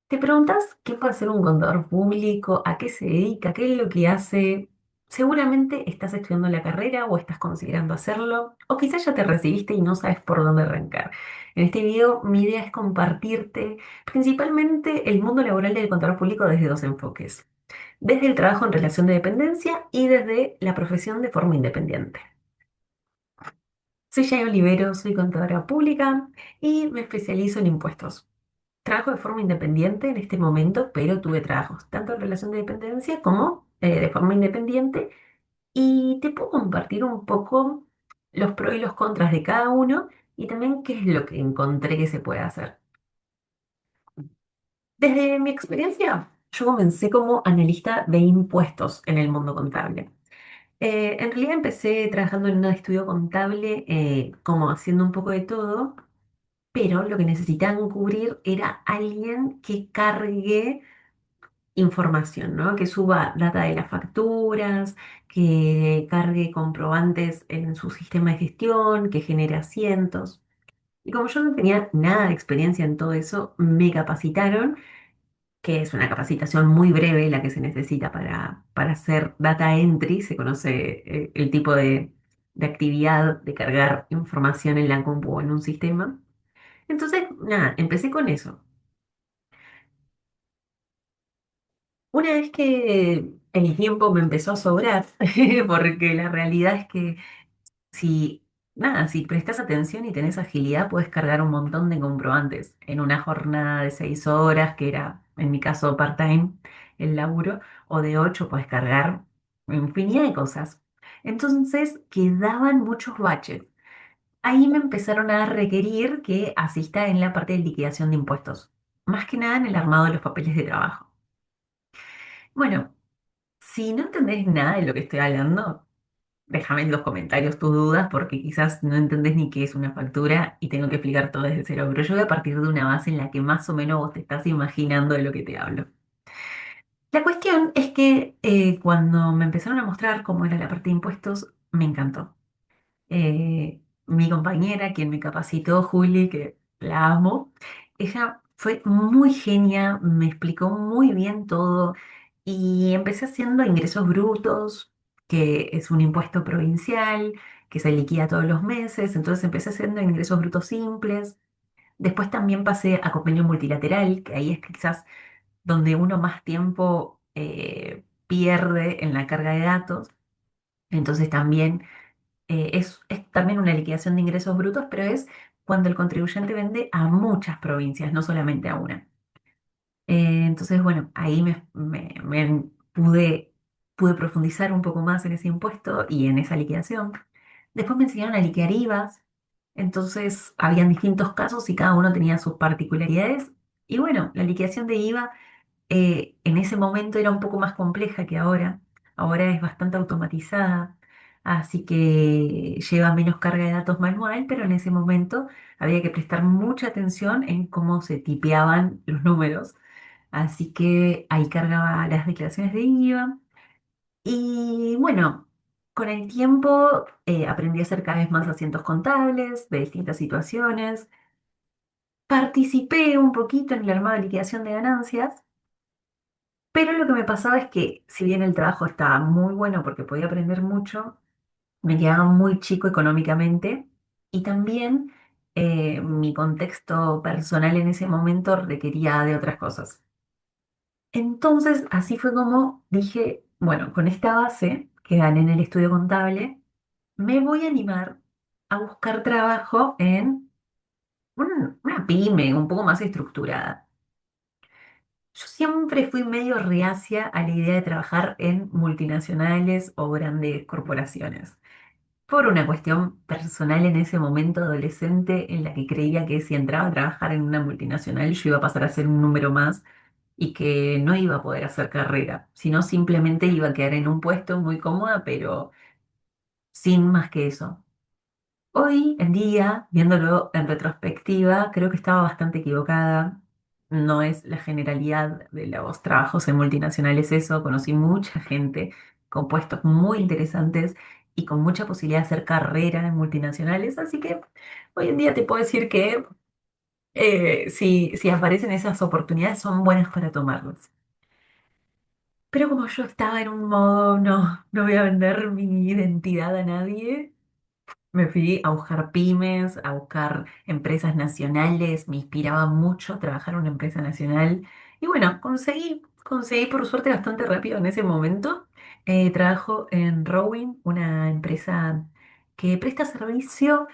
¿Te preguntas qué puede hacer un contador público? ¿A qué se dedica? ¿Qué es lo que hace? Seguramente estás estudiando la carrera o estás considerando hacerlo, o quizás ya te recibiste y no sabes por dónde arrancar. En este video, mi idea es compartirte principalmente el mundo laboral del contador público desde dos enfoques: desde el trabajo en relación de dependencia y desde la profesión de forma independiente. Soy Jay Olivero, soy contadora pública y me especializo en impuestos. Trabajo de forma independiente en este momento, pero tuve trabajos tanto en relación de dependencia como de forma independiente, y te puedo compartir un poco los pros y los contras de cada uno y también qué es lo que encontré que se puede hacer. Desde mi experiencia, yo comencé como analista de impuestos en el mundo contable. En realidad empecé trabajando en un estudio contable, como haciendo un poco de todo, pero lo que necesitaban cubrir era alguien que cargue información, ¿no? Que suba data de las facturas, que cargue comprobantes en su sistema de gestión, que genere asientos. Y como yo no tenía nada de experiencia en todo eso, me capacitaron, que es una capacitación muy breve la que se necesita para hacer data entry. Se conoce el tipo de actividad de cargar información en la compu o en un sistema. Entonces, nada, empecé con eso. Una vez que el tiempo me empezó a sobrar, porque la realidad es que si, nada, si prestas atención y tenés agilidad, puedes cargar un montón de comprobantes en una jornada de 6 horas, que era en mi caso part-time el laburo, o de 8 puedes cargar infinidad de cosas. Entonces quedaban muchos baches. Ahí me empezaron a requerir que asista en la parte de liquidación de impuestos, más que nada en el armado de los papeles de trabajo. Bueno, si no entendés nada de lo que estoy hablando, déjame en los comentarios tus dudas, porque quizás no entendés ni qué es una factura y tengo que explicar todo desde cero, pero yo voy a partir de una base en la que más o menos vos te estás imaginando de lo que te hablo. La cuestión es que cuando me empezaron a mostrar cómo era la parte de impuestos, me encantó. Mi compañera, quien me capacitó, Juli, que la amo, ella fue muy genia, me explicó muy bien todo y empecé haciendo ingresos brutos, que es un impuesto provincial que se liquida todos los meses. Entonces empecé haciendo ingresos brutos simples. Después también pasé a convenio multilateral, que ahí es quizás donde uno más tiempo pierde en la carga de datos. Entonces también es también una liquidación de ingresos brutos, pero es cuando el contribuyente vende a muchas provincias, no solamente a una. Entonces, bueno, ahí pude profundizar un poco más en ese impuesto y en esa liquidación. Después me enseñaron a liquidar IVAs, entonces habían distintos casos y cada uno tenía sus particularidades. Y bueno, la liquidación de IVA en ese momento era un poco más compleja que ahora. Ahora es bastante automatizada, así que lleva menos carga de datos manual, pero en ese momento había que prestar mucha atención en cómo se tipeaban los números. Así que ahí cargaba las declaraciones de IVA. Y bueno, con el tiempo aprendí a hacer cada vez más asientos contables de distintas situaciones. Participé un poquito en el armado de liquidación de ganancias. Pero lo que me pasaba es que, si bien el trabajo estaba muy bueno porque podía aprender mucho, me quedaba muy chico económicamente, y también mi contexto personal en ese momento requería de otras cosas. Entonces, así fue como dije, bueno, con esta base que gané en el estudio contable, me voy a animar a buscar trabajo en una pyme un poco más estructurada. Yo siempre fui medio reacia a la idea de trabajar en multinacionales o grandes corporaciones, por una cuestión personal en ese momento adolescente en la que creía que si entraba a trabajar en una multinacional yo iba a pasar a ser un número más y que no iba a poder hacer carrera, sino simplemente iba a quedar en un puesto muy cómoda, pero sin más que eso. Hoy en día, viéndolo en retrospectiva, creo que estaba bastante equivocada. No es la generalidad de los trabajos en multinacionales eso. Conocí mucha gente con puestos muy interesantes y con mucha posibilidad de hacer carrera en multinacionales. Así que hoy en día te puedo decir que si aparecen esas oportunidades, son buenas para tomarlas. Pero como yo estaba en un modo, no, no voy a vender mi identidad a nadie, me fui a buscar pymes, a buscar empresas nacionales, me inspiraba mucho trabajar en una empresa nacional. Y bueno, conseguí por suerte bastante rápido en ese momento. Trabajo en Rowing, una empresa que presta servicio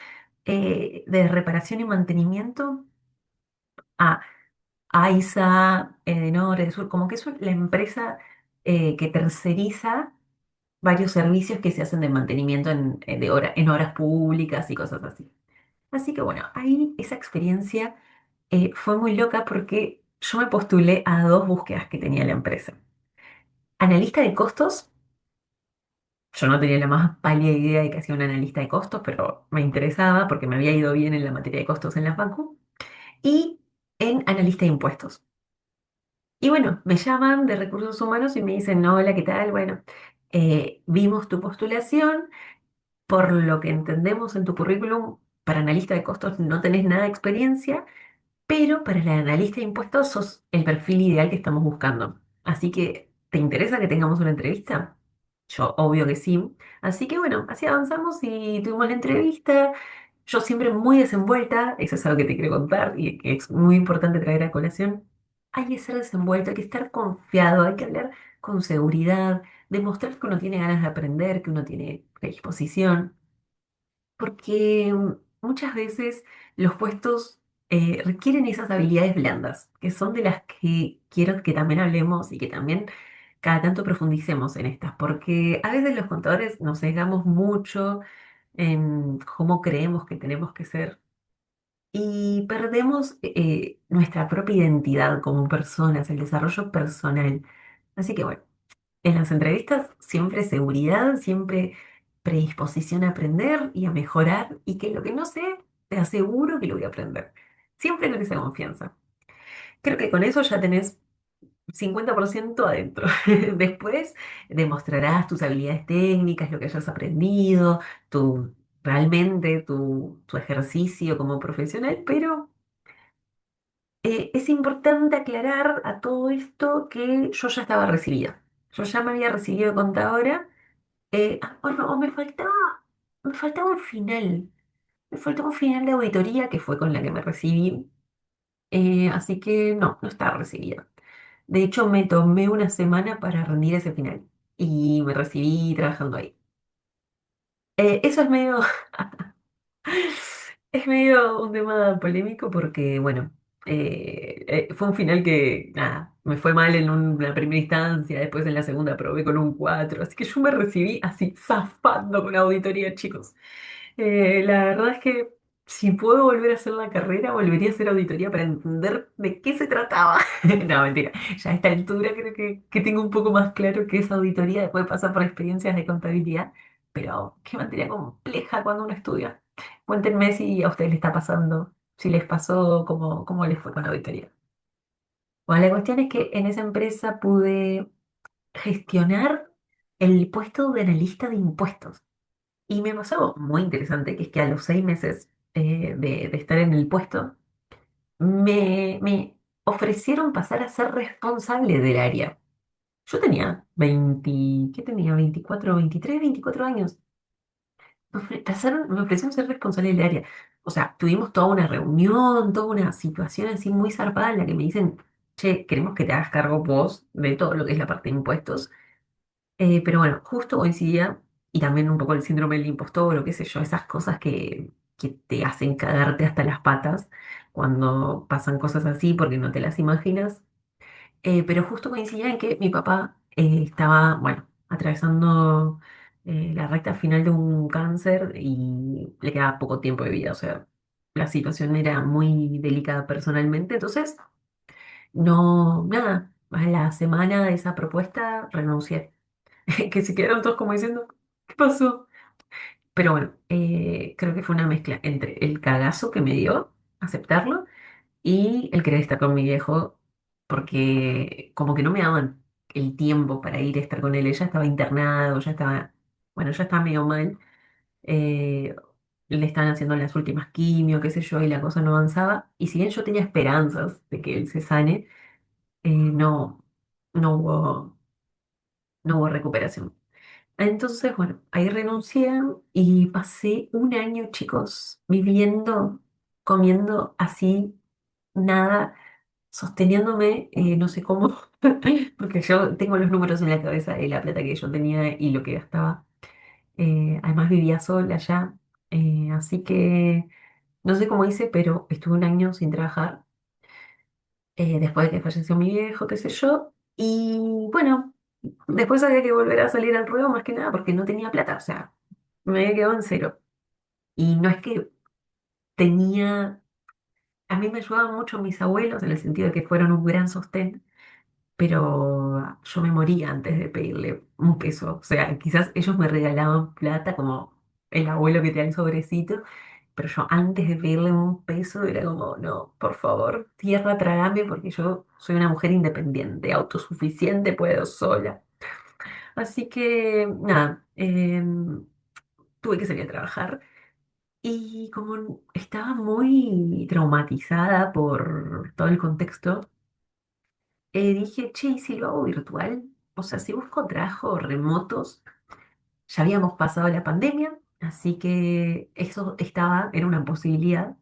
de reparación y mantenimiento a AISA, Edenor, Edesur, como que es la empresa que terceriza varios servicios que se hacen de mantenimiento en horas públicas y cosas así. Así que bueno, ahí esa experiencia fue muy loca porque yo me postulé a dos búsquedas que tenía la empresa. Analista de costos, yo no tenía la más pálida idea de que hacía un analista de costos, pero me interesaba porque me había ido bien en la materia de costos en la facu, y en analista de impuestos. Y bueno, me llaman de recursos humanos y me dicen, no, hola, ¿qué tal? Bueno, vimos tu postulación. Por lo que entendemos en tu currículum, para analista de costos no tenés nada de experiencia, pero para el analista de impuestos sos el perfil ideal que estamos buscando. Así que, ¿te interesa que tengamos una entrevista? Yo, obvio que sí. Así que bueno, así avanzamos y tuvimos la entrevista. Yo siempre muy desenvuelta, eso es algo que te quiero contar y que es muy importante traer a colación. Hay que ser desenvuelto, hay que estar confiado, hay que hablar con seguridad, demostrar que uno tiene ganas de aprender, que uno tiene predisposición. Porque muchas veces los puestos requieren esas habilidades blandas, que son de las que quiero que también hablemos y que también cada tanto profundicemos en estas, porque a veces los contadores nos sesgamos mucho en cómo creemos que tenemos que ser y perdemos nuestra propia identidad como personas, el desarrollo personal. Así que bueno. En las entrevistas siempre seguridad, siempre predisposición a aprender y a mejorar y que lo que no sé, te aseguro que lo voy a aprender. Siempre con esa confianza. Creo que con eso ya tenés 50% adentro. Después demostrarás tus habilidades técnicas, lo que hayas aprendido, realmente tu ejercicio como profesional, pero es importante aclarar a todo esto que yo ya estaba recibida. Yo ya me había recibido de contadora. Bueno, me faltaba un final. Me faltaba un final de auditoría que fue con la que me recibí. Así que no, no estaba recibida. De hecho, me tomé una semana para rendir ese final y me recibí trabajando ahí. Eso es medio un tema polémico porque, bueno, fue un final que, nada, me fue mal en una primera instancia, después en la segunda probé con un 4 así que yo me recibí así, zafando con auditoría, chicos. La verdad es que si puedo volver a hacer la carrera, volvería a hacer auditoría para entender de qué se trataba. No, mentira. Ya a esta altura creo que tengo un poco más claro qué es auditoría después de pasar por experiencias de contabilidad, pero qué materia compleja cuando uno estudia. Cuéntenme si a ustedes les está pasando, si les pasó, cómo les fue con la auditoría. Bueno, la cuestión es que en esa empresa pude gestionar el puesto de analista de impuestos. Y me pasó algo muy interesante, que es que a los 6 meses de estar en el puesto, me ofrecieron pasar a ser responsable del área. Yo tenía 20, ¿qué tenía? 24, 23, 24 años. Me ofrecieron ser responsable del área. O sea, tuvimos toda una reunión, toda una situación así muy zarpada en la que me dicen, che, queremos que te hagas cargo vos de todo lo que es la parte de impuestos. Pero bueno, justo coincidía, y también un poco el síndrome del impostor o qué sé yo, esas cosas que te hacen cagarte hasta las patas cuando pasan cosas así porque no te las imaginas. Pero justo coincidía en que mi papá estaba, bueno, atravesando la recta final de un cáncer y le quedaba poco tiempo de vida, o sea, la situación era muy delicada personalmente, entonces, no, nada, a la semana de esa propuesta renuncié. Que se quedaron todos como diciendo, ¿qué pasó? Pero bueno, creo que fue una mezcla entre el cagazo que me dio, aceptarlo, y el querer estar con mi viejo, porque como que no me daban el tiempo para ir a estar con él. Ella estaba internado, ya estaba, bueno, ya estaba medio mal. eh, le estaban haciendo las últimas quimio, qué sé yo, y la cosa no avanzaba. Y si bien yo tenía esperanzas de que él se sane, no, no hubo, no hubo recuperación. Entonces, bueno, ahí renuncié y pasé un año, chicos, viviendo, comiendo así, nada, sosteniéndome, no sé cómo, porque yo tengo los números en la cabeza de la plata que yo tenía y lo que gastaba. Además vivía sola ya, así que no sé cómo hice, pero estuve un año sin trabajar, después de que falleció mi viejo, qué sé yo. Y bueno, después había que volver a salir al ruedo más que nada porque no tenía plata, o sea, me había quedado en cero. Y no es que tenía, a mí me ayudaban mucho mis abuelos en el sentido de que fueron un gran sostén, pero yo me moría antes de pedirle un peso. O sea, quizás ellos me regalaban plata como el abuelo que te da el sobrecito, pero yo antes de pedirle un peso era como, no, por favor, tierra, trágame porque yo soy una mujer independiente, autosuficiente, puedo sola. Así que, nada, tuve que salir a trabajar. Y como estaba muy traumatizada por todo el contexto, dije, che, ¿y si lo hago virtual? O sea, si busco trabajo remotos, ya habíamos pasado la pandemia, así que eso estaba, era una posibilidad.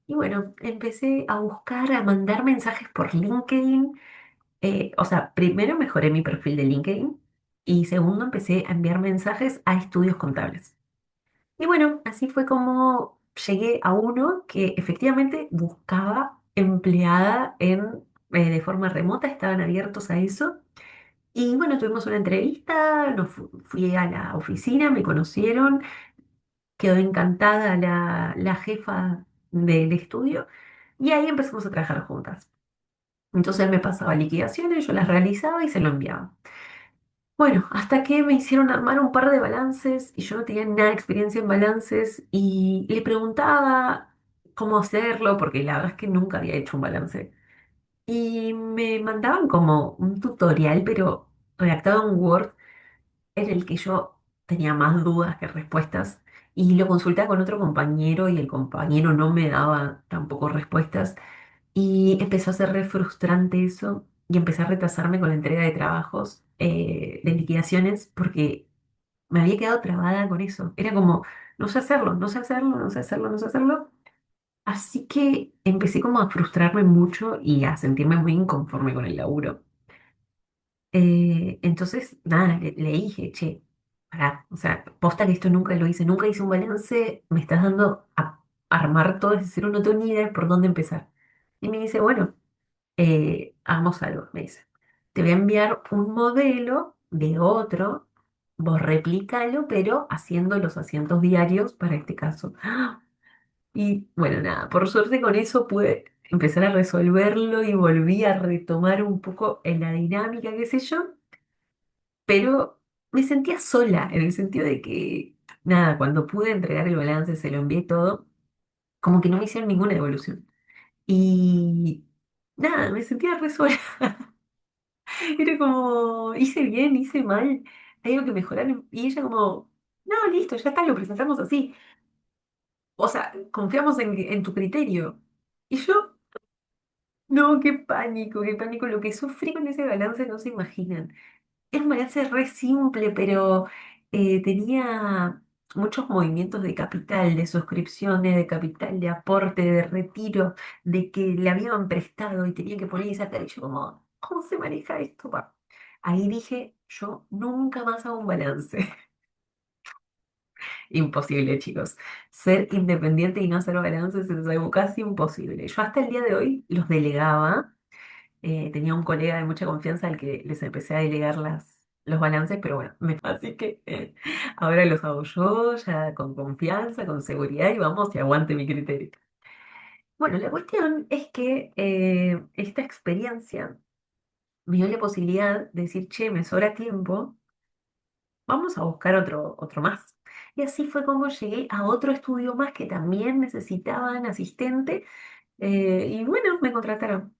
Y bueno, empecé a buscar, a mandar mensajes por LinkedIn. O sea, primero mejoré mi perfil de LinkedIn y segundo empecé a enviar mensajes a estudios contables. Y bueno, así fue como llegué a uno que efectivamente buscaba empleada de forma remota, estaban abiertos a eso. Y bueno, tuvimos una entrevista, fui a la oficina, me conocieron, quedó encantada la jefa del estudio y ahí empezamos a trabajar juntas. Entonces él me pasaba liquidaciones, yo las realizaba y se lo enviaba. Bueno, hasta que me hicieron armar un par de balances y yo no tenía nada de experiencia en balances y le preguntaba cómo hacerlo, porque la verdad es que nunca había hecho un balance. Y me mandaban como un tutorial, pero redactado en Word, en el que yo tenía más dudas que respuestas. Y lo consultaba con otro compañero y el compañero no me daba tampoco respuestas. Y empezó a ser re frustrante eso y empecé a retrasarme con la entrega de trabajos, de liquidaciones, porque me había quedado trabada con eso. Era como, no sé hacerlo, no sé hacerlo, no sé hacerlo, no sé hacerlo. Así que empecé como a frustrarme mucho y a sentirme muy inconforme con el laburo. Entonces, nada, le dije, che, pará, o sea, posta que esto nunca lo hice, nunca hice un balance, me estás dando a armar todo desde cero, no tengo ni idea de por dónde empezar. Y me dice, bueno, hagamos algo, me dice. Te voy a enviar un modelo de otro, vos replícalo, pero haciendo los asientos diarios para este caso. Y bueno, nada, por suerte con eso pude empezar a resolverlo y volví a retomar un poco en la dinámica, qué sé yo, pero me sentía sola en el sentido de que, nada, cuando pude entregar el balance, se lo envié todo, como que no me hicieron ninguna devolución. Y nada, me sentía re sola. Era como, hice bien, hice mal, hay algo que mejorar. Y ella como, no, listo, ya está, lo presentamos así. O sea, confiamos en tu criterio. Y yo, no, qué pánico. Lo que sufrí con ese balance no se imaginan. Es un balance re simple, pero tenía muchos movimientos de capital, de suscripciones, de capital, de aporte, de retiro, de que le habían prestado y tenía que poner y sacar. Y yo como, ¿cómo se maneja esto? Pa? Ahí dije, yo nunca más hago un balance. Imposible, chicos. Ser independiente y no hacer balances es algo casi imposible. Yo hasta el día de hoy los delegaba. Tenía un colega de mucha confianza al que les empecé a delegar los balances, pero bueno, así que ahora los hago yo, ya con confianza, con seguridad y vamos y aguante mi criterio. Bueno, la cuestión es que esta experiencia me dio la posibilidad de decir, che, me sobra tiempo, vamos a buscar otro más. Y así fue como llegué a otro estudio más que también necesitaban asistente, y bueno, me contrataron.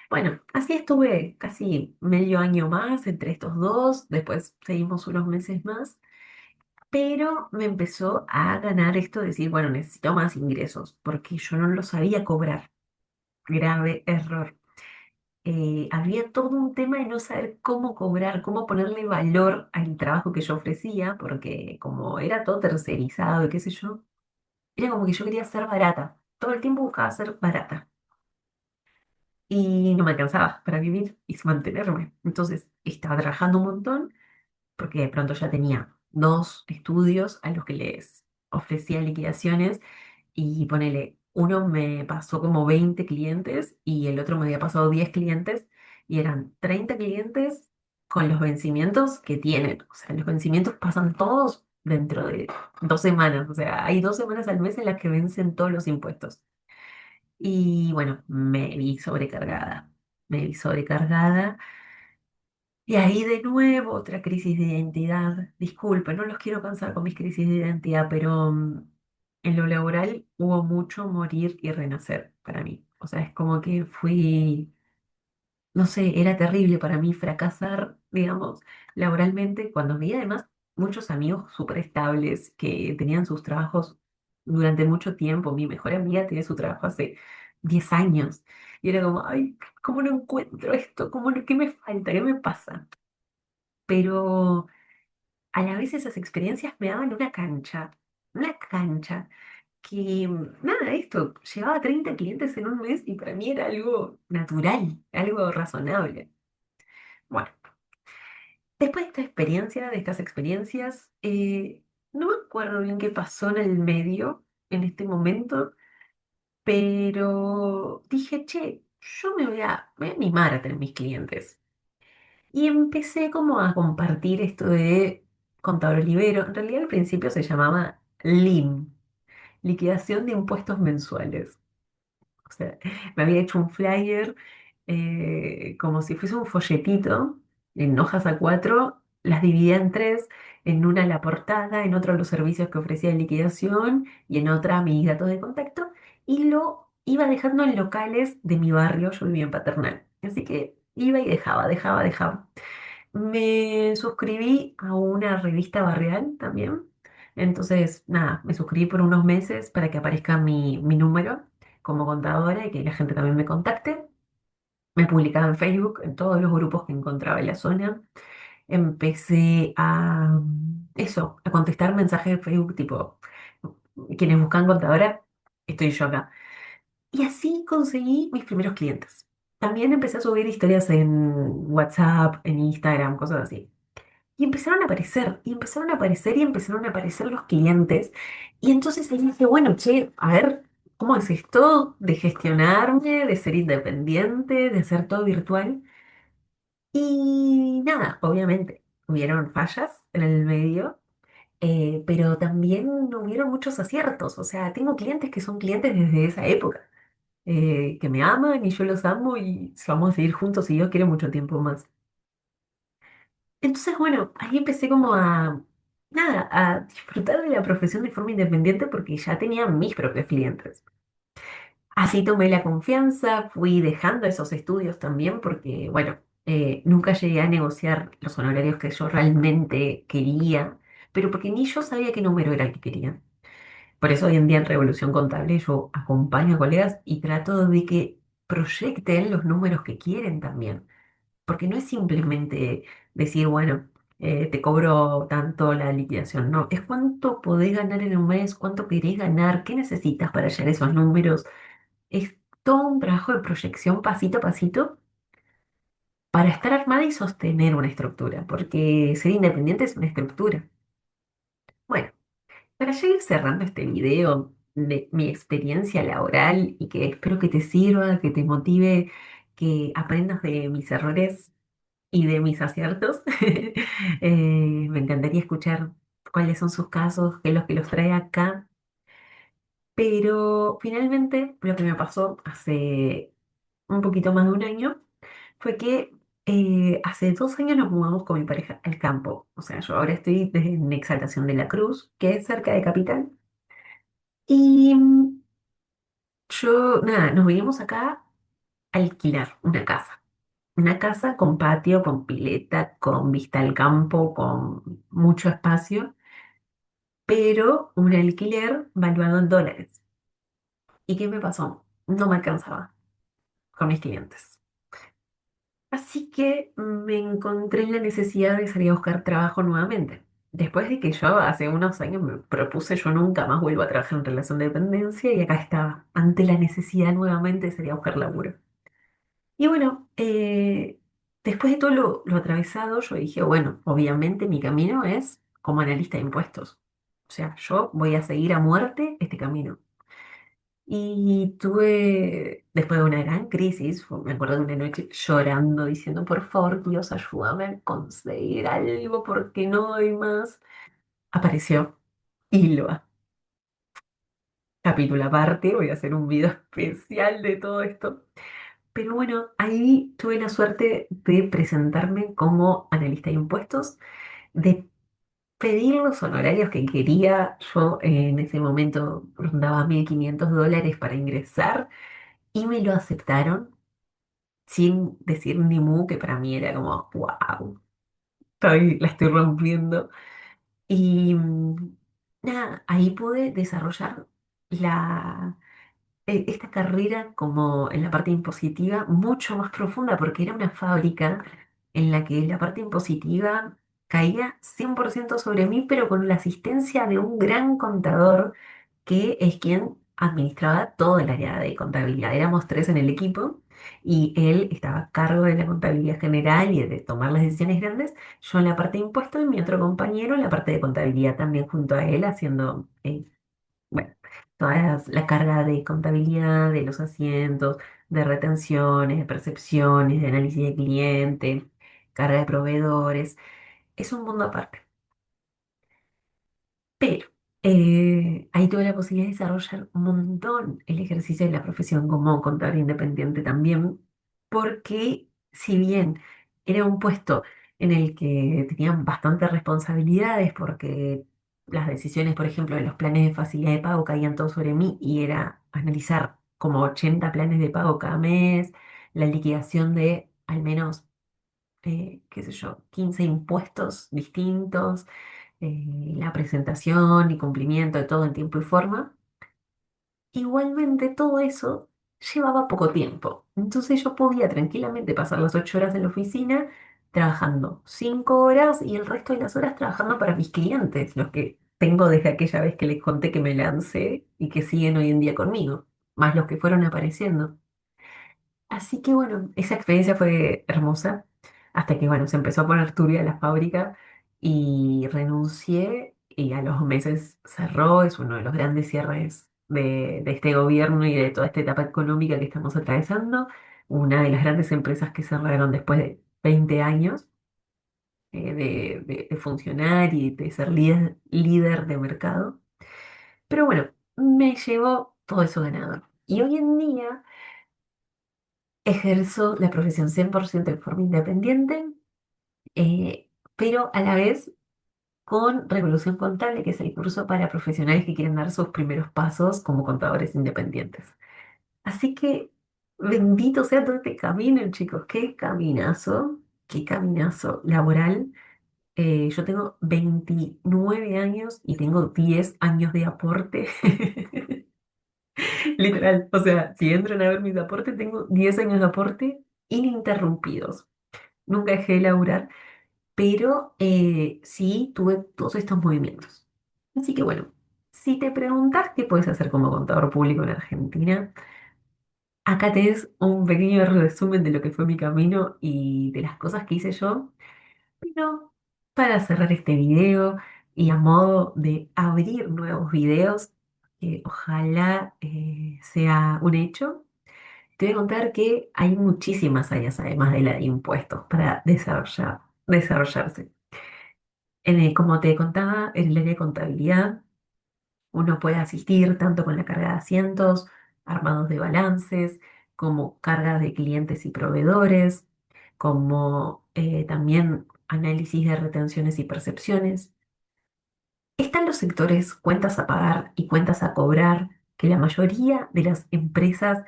Bueno, así estuve casi medio año más entre estos dos, después seguimos unos meses más, Pero me empezó a ganar esto de decir, bueno, necesito más ingresos, porque yo no lo sabía cobrar. Grave error. Había todo un tema de no saber cómo cobrar, cómo ponerle valor al trabajo que yo ofrecía, porque como era todo tercerizado y qué sé yo, era como que yo quería ser barata. Todo el tiempo buscaba ser barata. Y no me alcanzaba para vivir y mantenerme. Entonces estaba trabajando un montón porque de pronto ya tenía dos estudios a los que les ofrecía liquidaciones y ponele, uno me pasó como 20 clientes y el otro me había pasado 10 clientes y eran 30 clientes con los vencimientos que tienen. O sea, los vencimientos pasan todos dentro de 2 semanas. O sea, hay 2 semanas al mes en las que vencen todos los impuestos. Y bueno, me vi sobrecargada. Me vi sobrecargada y ahí de nuevo otra crisis de identidad. Disculpe, no los quiero cansar con mis crisis de identidad, pero en lo laboral hubo mucho morir y renacer para mí. O sea, es como que fui, no sé, era terrible para mí fracasar, digamos, laboralmente, cuando vi además muchos amigos súper estables que tenían sus trabajos durante mucho tiempo. Mi mejor amiga tiene su trabajo hace 10 años. Y era como, ay, ¿cómo no encuentro esto? ¿Qué me falta? ¿Qué me pasa? Pero a la vez esas experiencias me daban una cancha que, nada, esto, llevaba 30 clientes en un mes y para mí era algo natural, algo razonable. Bueno, después de esta experiencia, de estas experiencias, no me acuerdo bien qué pasó en el medio en este momento, pero dije, che, yo me voy a animar a tener mis clientes. Y empecé como a compartir esto de Contador Olivero. En realidad al principio se llamaba LIM, Liquidación de Impuestos Mensuales. O sea, me había hecho un flyer como si fuese un folletito en hojas A4, las dividía en tres, en una la portada, en otra los servicios que ofrecía en liquidación y en otra mis datos de contacto y lo iba dejando en locales de mi barrio, yo vivía en Paternal. Así que iba y dejaba. Me suscribí a una revista barrial también. Entonces, nada, me suscribí por unos meses para que aparezca mi número como contadora y que la gente también me contacte. Me publicaba en Facebook, en todos los grupos que encontraba en la zona. Empecé a eso, a contestar mensajes de Facebook tipo, quienes buscan contadora, estoy yo acá. Y así conseguí mis primeros clientes. También empecé a subir historias en WhatsApp, en Instagram, cosas así. Y empezaron a aparecer, y empezaron a aparecer, y empezaron a aparecer los clientes. Y entonces ahí dije, bueno, che, a ver, ¿cómo es esto de gestionarme, de ser independiente, de hacer todo virtual? Y nada, obviamente, hubieron fallas en el medio, pero también hubieron muchos aciertos. O sea, tengo clientes que son clientes desde esa época, que me aman y yo los amo y vamos a seguir juntos y yo quiero mucho tiempo más. Entonces, bueno, ahí empecé como nada, a disfrutar de la profesión de forma independiente porque ya tenía mis propios clientes. Así tomé la confianza, fui dejando esos estudios también porque, bueno, nunca llegué a negociar los honorarios que yo realmente quería, pero porque ni yo sabía qué número era el que quería. Por eso hoy en día en Revolución Contable yo acompaño a colegas y trato de que proyecten los números que quieren también. Porque no es simplemente decir, bueno, te cobro tanto la liquidación. No, es cuánto podés ganar en un mes, cuánto querés ganar, qué necesitas para hallar esos números. Es todo un trabajo de proyección pasito a pasito para estar armada y sostener una estructura, porque ser independiente es una estructura. Bueno, para ya ir cerrando este video de mi experiencia laboral y que espero que te sirva, que te motive, que aprendas de mis errores y de mis aciertos. Me encantaría escuchar cuáles son sus casos, qué es lo que los trae acá. Pero finalmente lo que me pasó hace un poquito más de un año fue que hace 2 años nos mudamos con mi pareja al campo. O sea, yo ahora estoy en Exaltación de la Cruz, que es cerca de Capital. Y yo, nada, nos vinimos acá a alquilar una casa. Una casa con patio, con pileta, con vista al campo, con mucho espacio. pero un alquiler valuado en dólares. ¿Y qué me pasó? No me alcanzaba con mis clientes. Así que me encontré en la necesidad de salir a buscar trabajo nuevamente. Después de que yo hace unos años me propuse, yo nunca más vuelvo a trabajar en relación de dependencia y acá estaba, ante la necesidad nuevamente de salir a buscar laburo. Y bueno, después de todo lo atravesado, yo dije, bueno, obviamente mi camino es como analista de impuestos. O sea, yo voy a seguir a muerte este camino. Y tuve, después de una gran crisis, me acuerdo de una noche llorando, diciendo, por favor, Dios, ayúdame a conseguir algo porque no doy más. Apareció Ilva. Capítulo aparte, voy a hacer un video especial de todo esto. Pero bueno, ahí tuve la suerte de presentarme como analista de impuestos, de pedir los honorarios que quería. Yo en ese momento rondaba $1.500 para ingresar y me lo aceptaron sin decir ni mu, que para mí era como, wow, la estoy rompiendo. Y nada, ahí pude desarrollar la, esta carrera como en la parte impositiva mucho más profunda, porque era una fábrica en la que la parte impositiva caía 100% sobre mí, pero con la asistencia de un gran contador que es quien administraba todo el área de contabilidad. Éramos tres en el equipo y él estaba a cargo de la contabilidad general y de tomar las decisiones grandes. Yo en la parte de impuestos y mi otro compañero en la parte de contabilidad también junto a él haciendo bueno, la carga de contabilidad, de los asientos, de retenciones, de percepciones, de análisis de cliente, carga de proveedores, es un mundo aparte. Pero ahí tuve la posibilidad de desarrollar un montón el ejercicio de la profesión como contador independiente también, porque si bien era un puesto en el que tenían bastantes responsabilidades, porque las decisiones, por ejemplo, de los planes de facilidad de pago caían todos sobre mí y era analizar como 80 planes de pago cada mes, la liquidación de al menos, qué sé yo, 15 impuestos distintos, la presentación y cumplimiento de todo en tiempo y forma. Igualmente todo eso llevaba poco tiempo. Entonces yo podía tranquilamente pasar las 8 horas en la oficina trabajando 5 horas y el resto de las horas trabajando para mis clientes, los que tengo desde aquella vez que les conté que me lancé y que siguen hoy en día conmigo, más los que fueron apareciendo. Así que bueno, esa experiencia fue hermosa, hasta que bueno, se empezó a poner turbia la fábrica y renuncié y a los meses cerró, es uno de los grandes cierres de este gobierno y de toda esta etapa económica que estamos atravesando, una de las grandes empresas que cerraron después de 20 años de funcionar y de ser líder de mercado. Pero bueno, me llevó todo eso ganador. Y hoy en día ejerzo la profesión 100% de forma independiente, pero a la vez con Revolución Contable, que es el curso para profesionales que quieren dar sus primeros pasos como contadores independientes. Así que bendito sea todo este camino, chicos, qué caminazo laboral. Yo tengo 29 años y tengo 10 años de aporte. Literal, o sea, si entran a ver mis aportes, tengo 10 años de aporte ininterrumpidos. Nunca dejé de laburar, pero sí tuve todos estos movimientos. Así que bueno, si te preguntas qué puedes hacer como contador público en Argentina, acá tenés un pequeño resumen de lo que fue mi camino y de las cosas que hice yo. Pero para cerrar este video y a modo de abrir nuevos videos, que ojalá sea un hecho, te voy a contar que hay muchísimas áreas, además de la de impuestos, para desarrollarse. Como te contaba, en el área de contabilidad, uno puede asistir tanto con la carga de asientos, armados de balances, como cargas de clientes y proveedores, como también análisis de retenciones y percepciones. Están los sectores cuentas a pagar y cuentas a cobrar, que la mayoría de las empresas,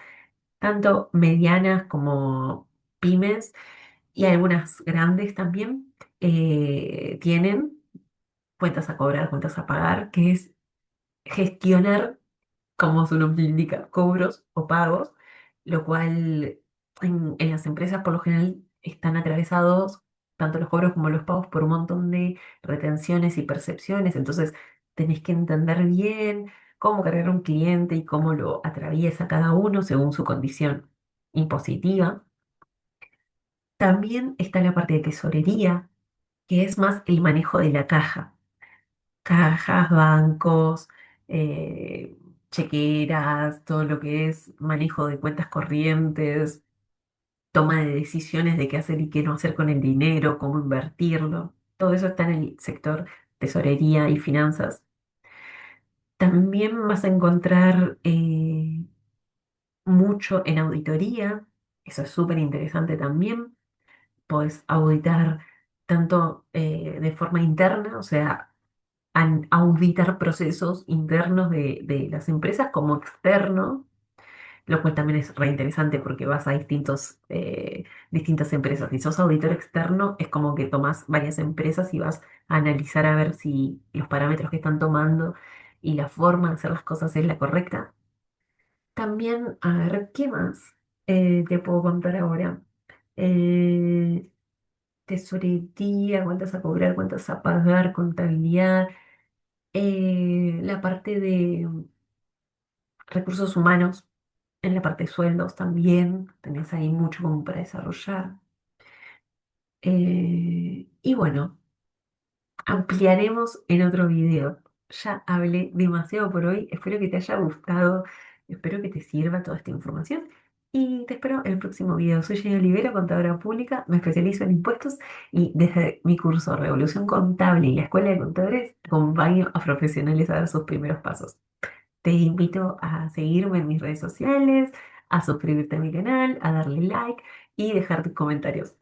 tanto medianas como pymes y algunas grandes también, tienen. cuentas a cobrar, cuentas a pagar, que es gestionar, como su nombre indica, cobros o pagos, lo cual en las empresas por lo general están atravesados, tanto los cobros como los pagos, por un montón de retenciones y percepciones, entonces tenés que entender bien cómo cargar a un cliente y cómo lo atraviesa cada uno según su condición impositiva. También está la parte de tesorería, que es más el manejo de la caja. Cajas, bancos, eh, chequeras, todo lo que es manejo de cuentas corrientes, toma de decisiones de qué hacer y qué no hacer con el dinero, cómo invertirlo. Todo eso está en el sector tesorería y finanzas. También vas a encontrar mucho en auditoría. Eso es súper interesante también. Podés auditar tanto de forma interna, o sea, auditar procesos internos de las empresas como externo, lo cual también es re interesante porque vas a distintas empresas. Si sos auditor externo, es como que tomás varias empresas y vas a analizar a ver si los parámetros que están tomando y la forma de hacer las cosas es la correcta. También, a ver, ¿qué más te puedo contar ahora? Eh, Tesorería, cuentas a cobrar, cuentas a pagar, contabilidad, la parte de recursos humanos, en la parte de sueldos también, tenés ahí mucho como para desarrollar. Y bueno, ampliaremos en otro video. Ya hablé demasiado por hoy, espero que te haya gustado, espero que te sirva toda esta información y te espero en el próximo video. Soy Jenny Olivera, contadora pública, me especializo en impuestos y desde mi curso Revolución Contable y la Escuela de Contadores acompaño a profesionales a dar sus primeros pasos. Te invito a seguirme en mis redes sociales, a suscribirte a mi canal, a darle like y dejar tus comentarios.